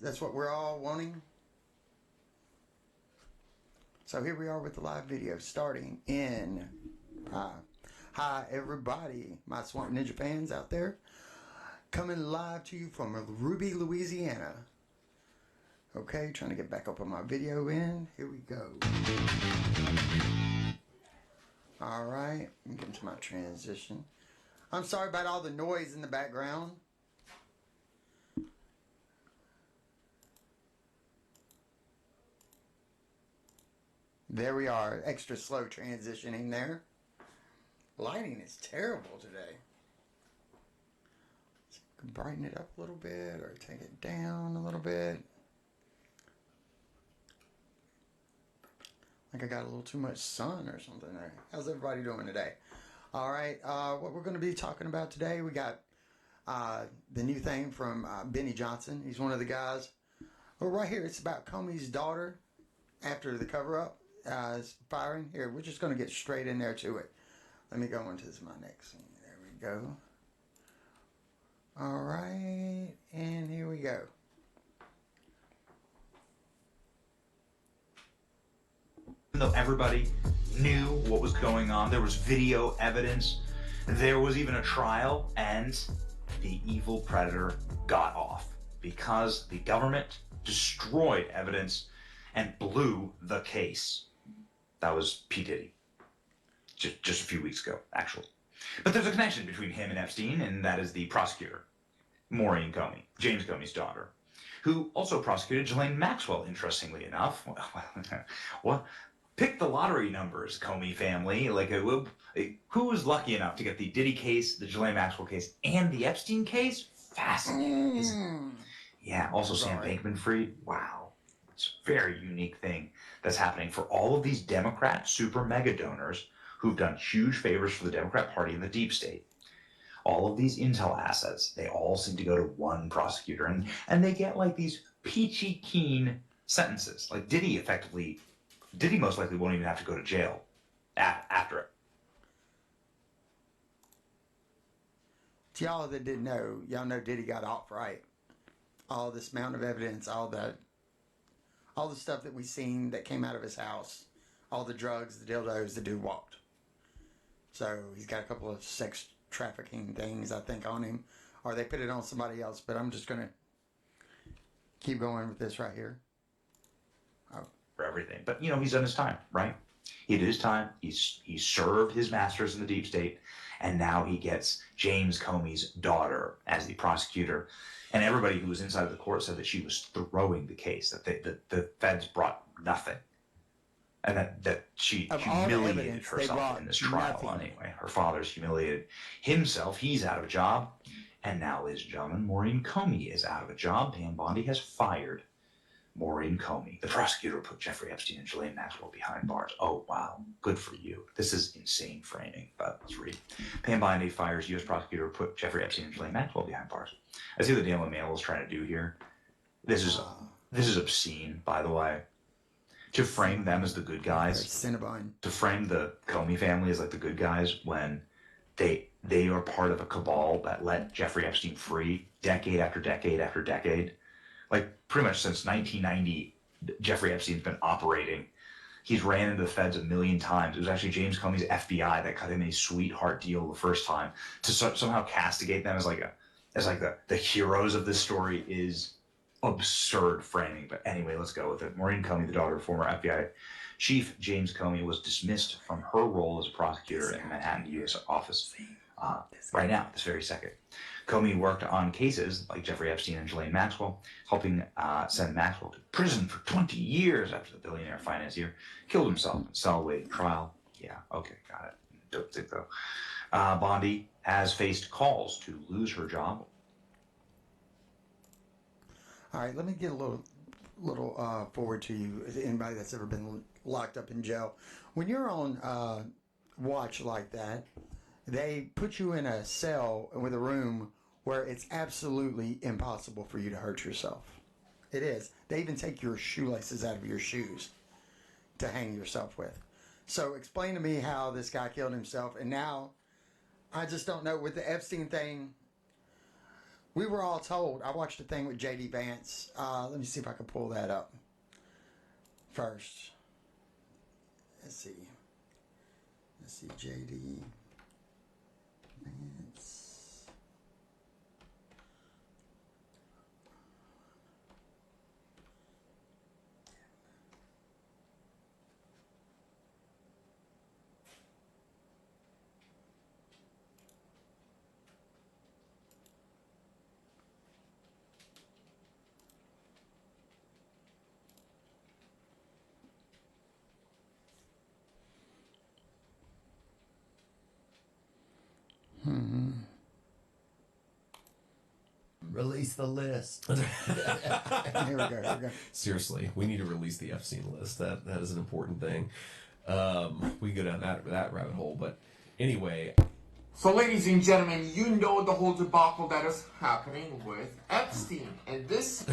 That's what we're all wanting. So here we are with the live video starting in. Hi everybody, my Swamp Ninja fans out there. Coming live to you from Ruby, Louisiana. Okay, trying to get back up on my video in. Here we go. Alright, let me get into my transition. I'm sorry about all the noise in the background. There we are, extra slow transitioning there. Lighting is terrible today. So I can brighten it up a little bit or take it down a little bit. Like I got a little too much sun or something there. How's everybody doing today? All right, what we're going to be talking about today, we got the new thing from Benny Johnson. He's one of the guys. Well, right here, it's about Comey's daughter after the cover-up is firing. Here, we're just going to get straight in there to it. Let me go into my next scene. There we go. All right, and here we go. Even though everybody knew what was going on, there was video evidence, there was even a trial, and the evil predator got off because the government destroyed evidence and blew the case. That was P. Diddy. Just a few weeks ago, actually. But there's a connection between him and Epstein, and that is the prosecutor, Maureen Comey, James Comey's daughter, who also prosecuted Ghislaine Maxwell, interestingly enough. Well, pick the lottery numbers, Comey family. Like, who was lucky enough to get the Diddy case, the Ghislaine Maxwell case, and the Epstein case? Fascinating. Yeah, also Sam Bankman-Fried. Wow. It's a very unique thing that's happening for all of these Democrat super mega donors who've done huge favors for the Democrat Party and the deep state. All of these intel assets, they all seem to go to one prosecutor, and they get like these peachy keen sentences. Like Diddy most likely won't even have to go to jail after it. To y'all that didn't know, y'all know Diddy got off, right? All this amount of evidence, all the stuff that we seen that came out of his house, all the drugs, the dildos, the dude walked. So he's got a couple of sex trafficking things, I think, on him. Or they put it on somebody else, but I'm just going to keep going with this right here. Oh. For everything. But, you know, he's done his time, right? He did his time. He served his masters in the deep state. And now he gets James Comey's daughter as the prosecutor. And everybody who was inside of the court said that she was throwing the case, that the feds brought nothing. And that she humiliated herself in this trial anyway. Her father's humiliated himself. He's out of a job. And now, ladies and gentlemen, Maureen Comey is out of a job. Pam Bondi has fired Maureen Comey. The prosecutor put Jeffrey Epstein and Ghislaine Maxwell behind bars. Oh, wow. Good for you. This is insane framing, but let's read. Pam Bondi fires U.S. prosecutor put Jeffrey Epstein and Ghislaine Maxwell behind bars. I see what the Daily Mail is trying to do here. This is obscene, by the way. To frame them as the good guys, to frame the Comey family as like the good guys when they are part of a cabal that let Jeffrey Epstein free decade after decade after decade. Like pretty much since 1990, Jeffrey Epstein's been operating. He's ran into the feds a million times. It was actually James Comey's FBI that cut him a sweetheart deal the first time to somehow castigate them as the heroes of this story is absurd framing. But anyway, let's go with it. Maureen Comey, the daughter of former FBI Chief James Comey, was dismissed from her role as a prosecutor in the Manhattan U.S. office right now, this very second. Comey worked on cases like Jeffrey Epstein and Ghislaine Maxwell, helping send Maxwell to prison for 20 years after the billionaire financier killed himself in a cell-awaiting trial. Yeah, okay, got it. Don't think though. Bondi has faced calls to lose her job. All right, let me get a little forward to you. Anybody that's ever been locked up in jail, when you're on watch like that, they put you in a cell with a room where it's absolutely impossible for you to hurt yourself. It is. They even take your shoelaces out of your shoes to hang yourself with. So explain to me how this guy killed himself. And now, I just don't know, with the Epstein thing, we were all told. I watched a thing with J.D. Vance. Let me see if I can pull that up first. Let's see. J.D. Vance. Release the list. Here we go. Seriously, we need to release the Epstein list. That is an important thing. We can go down that rabbit hole, but anyway. So, ladies and gentlemen, you know the whole debacle that is happening with Epstein, and this.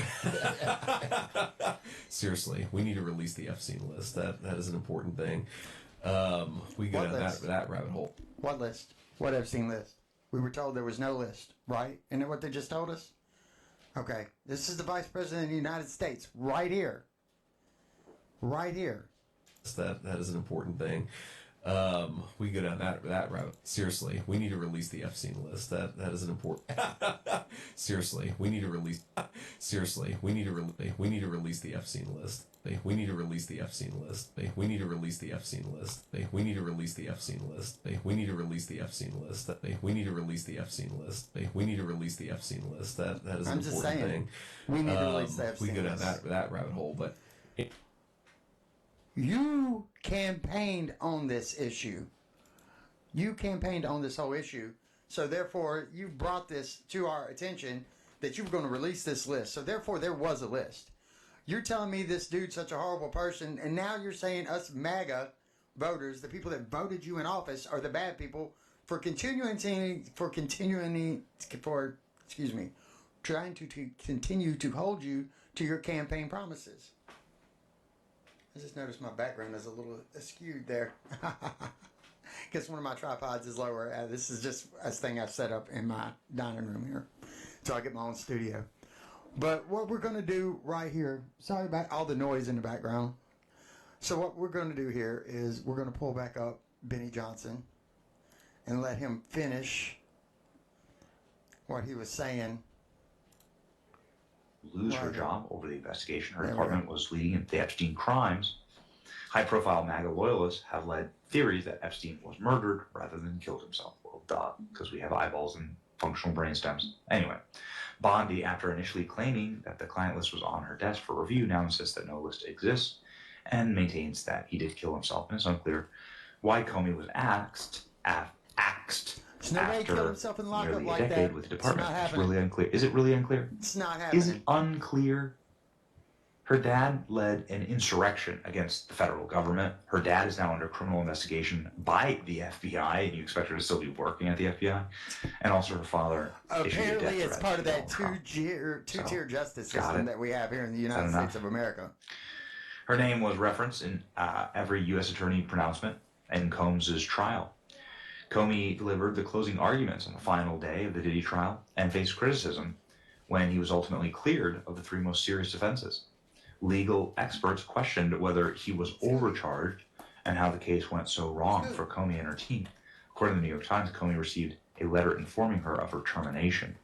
Seriously, we need to release the Epstein list. That is an important thing. We can go What down list? that rabbit hole. What list? What Epstein list? We were told there was no list, right? Isn't that what they just told us? Okay. This is the Vice President of the United States right here. Right here. That is an important thing. We can go down that rabbit. Seriously, we need to release the Epstein list. That is an important. Seriously, we need to release. Seriously, we need to release the Epstein list. We need to release the Epstein list. We need to release the Epstein list. We need to release the Epstein list. We need to release the Epstein list. We need to release theEpstein list. We need to release the Epstein list. That is an I'm just important saying, thing. we need to release the We Epstein can go down list. that rabbit hole, but. You campaigned on this issue. You campaigned on this whole issue. So therefore, you brought this to our attention that you were going to release this list. So therefore, there was a list. You're telling me this dude's such a horrible person, and now you're saying us MAGA voters, the people that voted you in office, are the bad people for trying to continue to hold you to your campaign promises. I just noticed my background is a little askewed there. Guess one of my tripods is lower. This is just a thing I've set up in my dining room here. So I get my own studio. But what we're going to do right here, sorry about all the noise in the background. So what we're going to do here is we're going to pull back up Benny Johnson and let him finish what he was saying. Lose her Right. job over the investigation. Her There we department was leading into the Epstein crimes. High-profile MAGA loyalists have led theories that Epstein was murdered rather than killed himself. Well, duh, because we have eyeballs and functional brain stems. Anyway, Bondi, after initially claiming that the client list was on her desk for review, now insists that no list exists and maintains that he did kill himself. And it's unclear why Comey was axed So nobody killed after himself in lockup nearly a like decade that. with the It's department. not It's happening. really unclear. Is it really unclear? It's not Is it happening. unclear? Her dad led an insurrection against the federal government. Her dad is now under criminal investigation by the FBI, and you expect her to still be working at the FBI. And also her father issued a death Apparently, it's threat part to of that Donald Trump. two-tier justice got system it. that we have here in the Is that United enough? States of America. Her name was referenced in every U.S. attorney pronouncement in Combs' trial. Comey delivered the closing arguments on the final day of the Diddy trial and faced criticism when he was ultimately cleared of the three most serious offenses. Legal experts questioned whether he was overcharged and how the case went so wrong for Comey and her team. According to the New York Times, Comey received a letter informing her of her termination.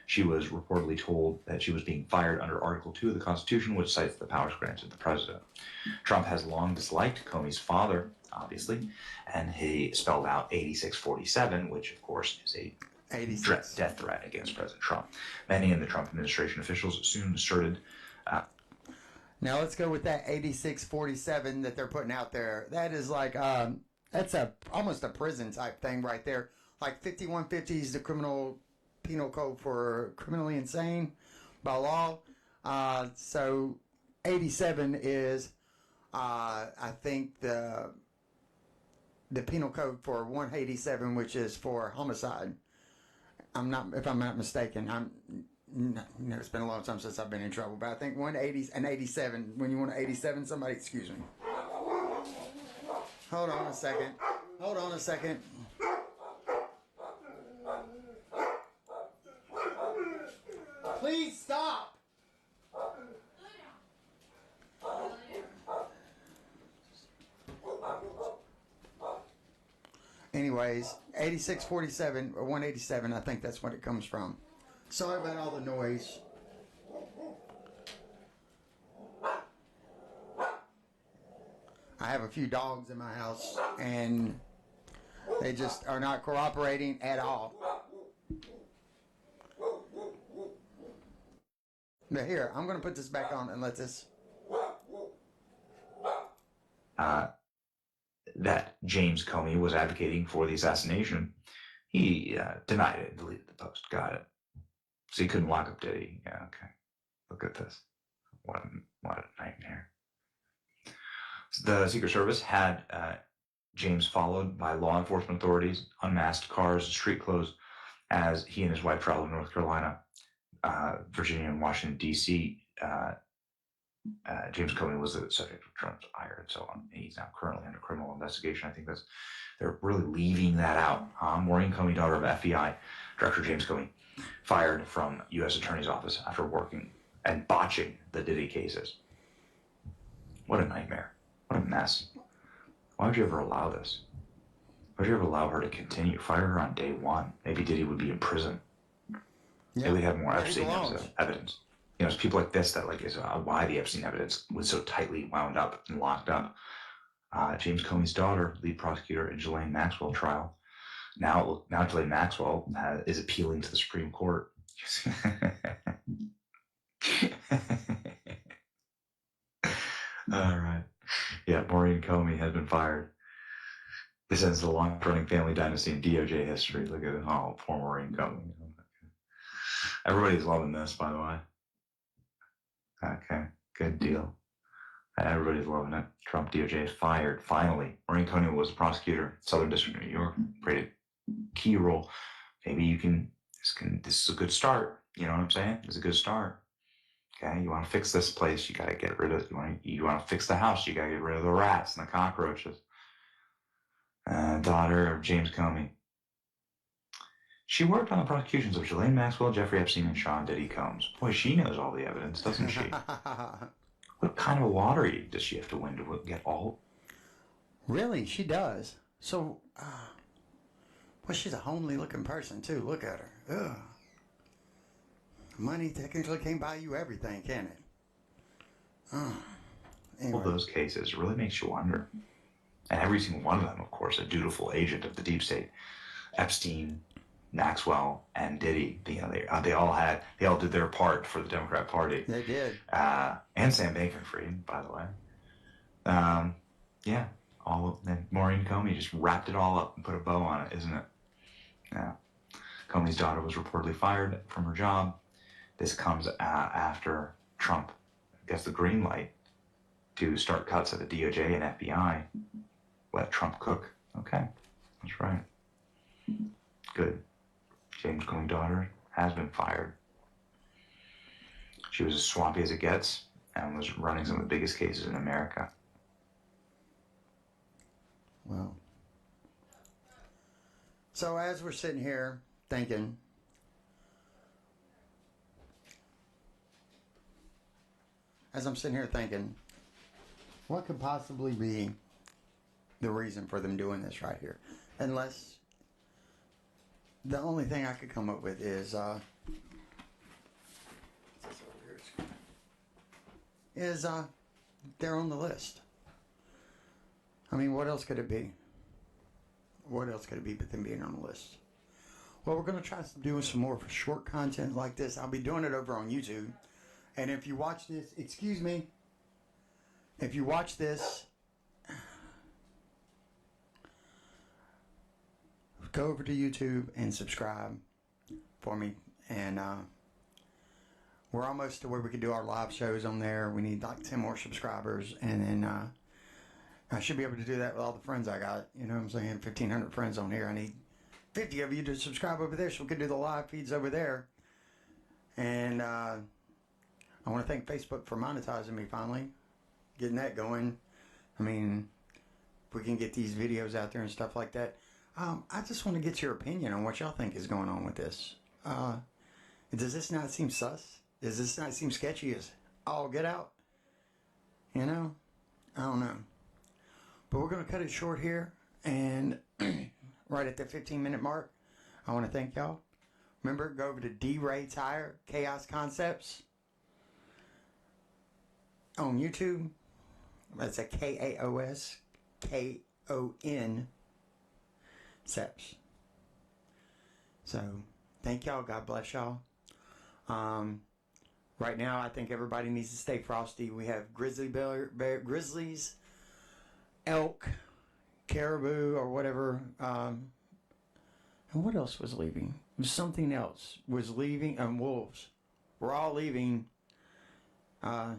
She was reportedly told that she was being fired under Article 2 of the Constitution, which cites the powers granted to the president. Trump has long disliked Comey's father, obviously, and he spelled out 8647, which, of course, is a 86. death threat against President Trump. Many in the Trump administration officials soon asserted Now let's go with that 8647 that they're putting out there. That is like that's almost a prison type thing right there. Like 5150 is the penal code for criminally insane by law. So 87 is I think the penal code for 187, which is for homicide. If I'm not mistaken. It's been a long time since I've been in trouble, but I think 180 and 87. When you want to 87, somebody, excuse me. Hold on a second. anyways, 8647 or 187, I think that's what it comes from. Sorry about all the noise. I have a few dogs in my house, and they just are not cooperating at all. Now here, I'm going to put this back on and let this... That James Comey was advocating for the assassination. He denied it and deleted the post. Got it. So he couldn't lock up Diddy. Yeah, okay. Look at this. What a nightmare. The Secret Service had James followed by law enforcement authorities, unmasked cars, street clothes, as he and his wife traveled to North Carolina, Virginia, and Washington, D.C. James Comey was the subject of Trump's ire and so on. He's now currently under criminal investigation. I think they're really leaving that out. Maureen Comey, daughter of FBI Director James Comey, fired from U.S. Attorney's Office after working and botching the Diddy cases. What a nightmare. What a mess. Why would you ever allow this? Why would you ever allow her to continue? Fire her on day one. Maybe Diddy would be in prison. Yeah. Maybe we'd have more Yeah, he Epstein belongs. evidence. You know, it's people like this that is why the Epstein evidence was so tightly wound up and locked up. James Comey's daughter, lead prosecutor in Ghislaine Maxwell trial. Now Ghislaine Maxwell is appealing to the Supreme Court. All right. Yeah, Maureen Comey has been fired. This ends the long-running family dynasty in DOJ history. Look at it. Oh, poor Maureen Comey. Everybody's loving this, by the way. Okay, good deal. Everybody's loving it. Trump DOJ is fired. Finally, Maureen Comey was a prosecutor, Southern District of New York, played a key role. Maybe you can. This is a good start. You know what I'm saying? It's a good start. Okay, you want to fix this place, you got to get rid of. You want to fix the house, you got to get rid of the rats and the cockroaches. Daughter of James Comey. She worked on the prosecutions of Ghislaine Maxwell, Jeffrey Epstein, and Sean Diddy Combs. Boy, she knows all the evidence, doesn't she? What kind of a lottery does she have to win to get all? Really, she does. So, well, she's a homely looking person, too. Look at her. Ugh. Money technically can't buy you everything, can it? Anyway. All those cases really makes you wonder. And every single one of them, of course, a dutiful agent of the deep state. Epstein, Maxwell, and Diddy. You know, they all did their part for the Democrat Party. They did. And Sam Bankman-Fried, by the way. Yeah. And Maureen Comey just wrapped it all up and put a bow on it, isn't it? Yeah. Comey's daughter was reportedly fired from her job. This comes after Trump gets the green light to start cuts at the DOJ and FBI. Let Trump cook. Okay, that's right. Good. James Comey's daughter has been fired. She was as swampy as it gets and was running some of the biggest cases in America. Well. So as we're sitting here thinking, what could possibly be the reason for them doing this right here? Unless the only thing I could come up with is they're on the list. I mean, what else could it be? What else could it be but them being on the list? Well, we're going to try doing some more short content like this. I'll be doing it over on YouTube. And if you watch this, excuse me, if you watch this, go over to YouTube and subscribe for me. And we're almost to where we can do our live shows on there. We need like 10 more subscribers. And then I should be able to do that with all the friends I got. You know what I'm saying? 1,500 friends on here. I need 50 of you to subscribe over there so we can do the live feeds over there. And I want to thank Facebook for monetizing me finally. Getting that going. I mean, if we can get these videos out there and stuff like that. I just want to get your opinion on what y'all think is going on with this. Does this not seem sus? Does this not seem sketchy as all get out? You know? I don't know. But we're going to cut it short here. And right at the 15-minute mark. I want to thank y'all. Remember, go over to D-Ray Tire Chaos Concepts on YouTube. That's a K-A-O-S K-O-N Seps. So, thank y'all. God bless y'all. Right now, I think everybody needs to stay frosty. We have grizzlies, elk, caribou, or whatever. And what else was leaving? Something else was leaving. Wolves. We're all leaving the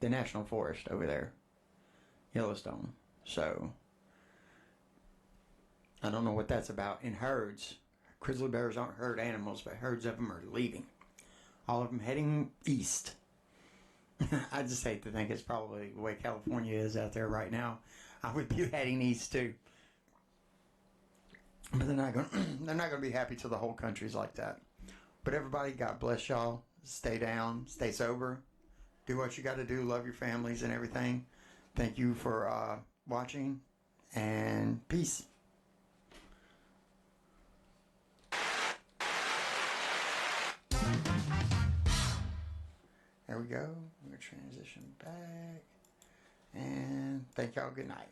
national forest over there, Yellowstone. So, I don't know what that's about. In herds, grizzly bears aren't herd animals, but herds of them are leaving. All of them heading east. I just hate to think it's probably the way California is out there right now. I would be heading east too. But they're not going to be happy till the whole country's like that. But everybody, God bless y'all. Stay down, stay sober. Do what you got to do. Love your families and everything. Thank you for watching, and peace. There we go. We're going to transition back. And thank y'all. Good night.